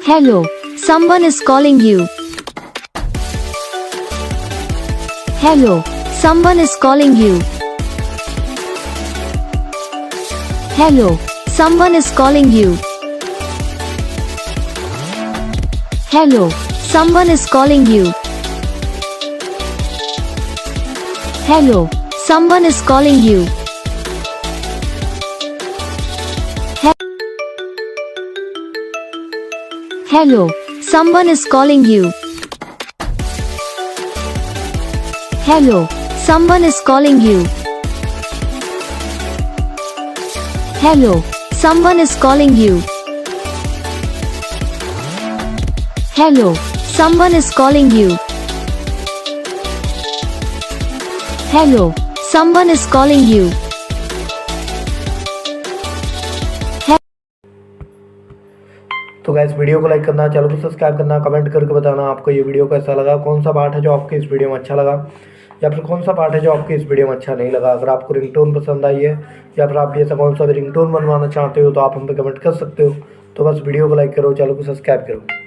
Hello, someone is calling you. Hello, someone is calling you. Hello, someone is calling you. Hello, someone is calling you. Hello, someone is calling you. Hello, someone is calling you. Hello, someone is calling you. Hello, someone is calling you. Hello, someone is calling you. Hello, someone is calling you. तो guys video को like करना, channel को subscribe करना, comment करके बताना आपको ये video कैसा लगा, कौन सा पार्ट है जो आपके इस वीडियो में अच्छा लगा या फिर कौन सा पार्ट है जो आपके इस वीडियो में अच्छा नहीं लगा। अगर आपको रिंगटोन पसंद आई है या फिर आप भी ऐसा कौन सा भी रिंगटोन बनवाना चाहते हो तो आप हम पे कमेंट कर सकते हो। तो बस वीडियो को लाइक करो, चैनल को सब्सक्राइब करो।